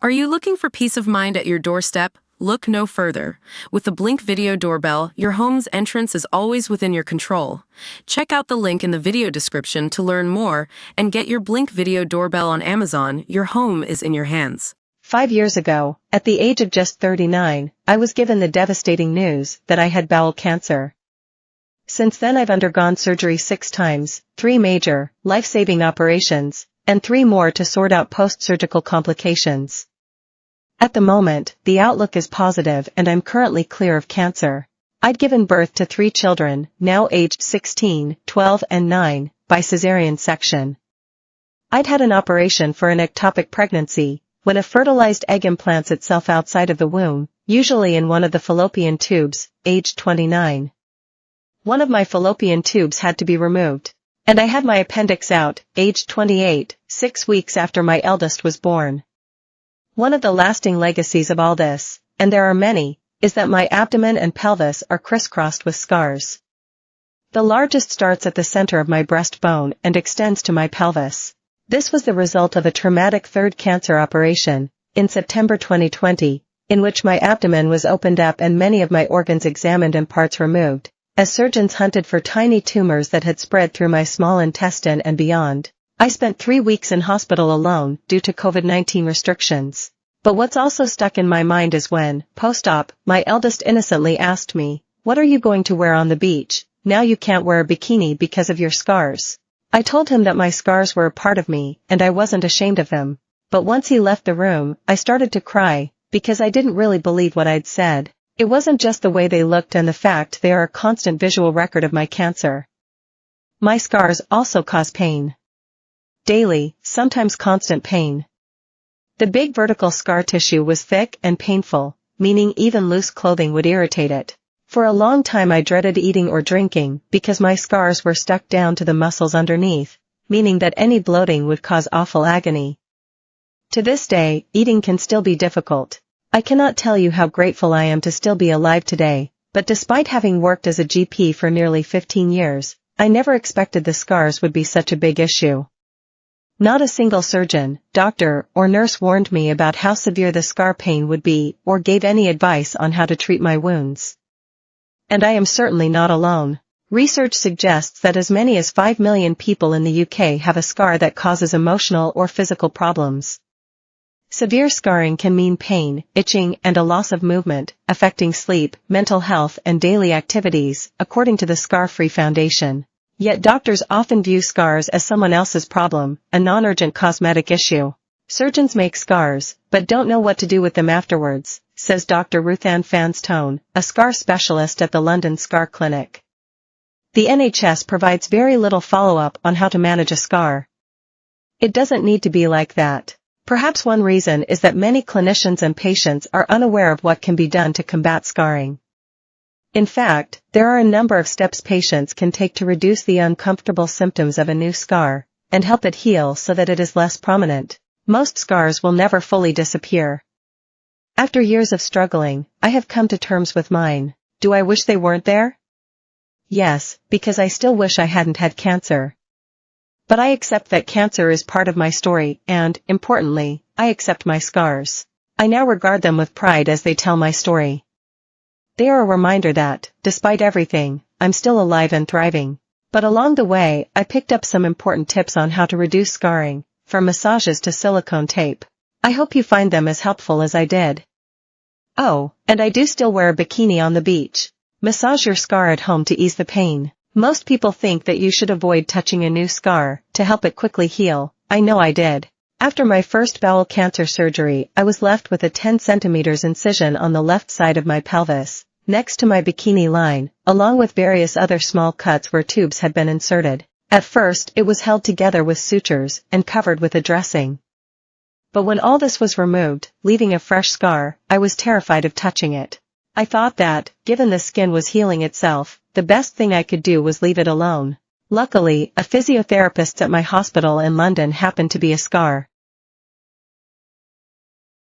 Are you looking for peace of mind at your doorstep? Look no further. With the Blink Video Doorbell, your home's entrance is always within your control. Check out the link in the video description to learn more and get your Blink Video Doorbell on Amazon. Your home is in your hands. 5 years ago, at the age of just 39, I was given the devastating news that I had bowel cancer. Since then I've undergone surgery 6 times, 3 major, life-saving operations, and 3 more to sort out post-surgical complications. At the moment, the outlook is positive and I'm currently clear of cancer. I'd given birth to 3 children, now aged 16, 12 and 9, by caesarean section. I'd had an operation for an ectopic pregnancy, when a fertilized egg implants itself outside of the womb, usually in one of the fallopian tubes, aged 29. One of my fallopian tubes had to be removed, and I had my appendix out, aged 28, 6 weeks after my eldest was born. One of the lasting legacies of all this, and there are many, is that my abdomen and pelvis are crisscrossed with scars. The largest starts at the center of my breastbone and extends to my pelvis. This was the result of a traumatic third cancer operation, in September 2020, in which my abdomen was opened up and many of my organs examined and parts removed, as surgeons hunted for tiny tumors that had spread through my small intestine and beyond. I spent 3 weeks in hospital alone due to COVID-19 restrictions. But what's also stuck in my mind is when, post-op, my eldest innocently asked me, "What are you going to wear on the beach? Now you can't wear a bikini because of your scars." I told him that my scars were a part of me, and I wasn't ashamed of them. But once he left the room, I started to cry, because I didn't really believe what I'd said. It wasn't just the way they looked and the fact they are a constant visual record of my cancer. My scars also cause pain. Daily, sometimes constant pain. The big vertical scar tissue was thick and painful, meaning even loose clothing would irritate it. For a long time I dreaded eating or drinking because my scars were stuck down to the muscles underneath, meaning that any bloating would cause awful agony. To this day, eating can still be difficult. I cannot tell you how grateful I am to still be alive today, but despite having worked as a GP for nearly 15 years, I never expected the scars would be such a big issue. Not a single surgeon, doctor, or nurse warned me about how severe the scar pain would be or gave any advice on how to treat my wounds. And I am certainly not alone. Research suggests that as many as 5 million people in the UK have a scar that causes emotional or physical problems. Severe scarring can mean pain, itching, and a loss of movement, affecting sleep, mental health, and daily activities, according to the Scar-Free Foundation. Yet doctors often view scars as someone else's problem, a non-urgent cosmetic issue. Surgeons make scars, but don't know what to do with them afterwards, says Dr. Ruthann Fanstone, a scar specialist at the London Scar Clinic. The NHS provides very little follow-up on how to manage a scar. It doesn't need to be like that. Perhaps one reason is that many clinicians and patients are unaware of what can be done to combat scarring. In fact, there are a number of steps patients can take to reduce the uncomfortable symptoms of a new scar, and help it heal so that it is less prominent. Most scars will never fully disappear. After years of struggling, I have come to terms with mine. Do I wish they weren't there? Yes, because I still wish I hadn't had cancer. But I accept that cancer is part of my story and, importantly, I accept my scars. I now regard them with pride as they tell my story. They are a reminder that, despite everything, I'm still alive and thriving. But along the way, I picked up some important tips on how to reduce scarring, from massages to silicone tape. I hope you find them as helpful as I did. Oh, and I do still wear a bikini on the beach. Massage your scar at home to ease the pain. Most people think that you should avoid touching a new scar to help it quickly heal. I know I did. After my first bowel cancer surgery, I was left with a 10 cm incision on the left side of my pelvis, next to my bikini line, along with various other small cuts where tubes had been inserted. At first, it was held together with sutures and covered with a dressing. But when all this was removed, leaving a fresh scar, I was terrified of touching it. I thought that, given the skin was healing itself, the best thing I could do was leave it alone. Luckily, a physiotherapist at my hospital in London happened to be a scar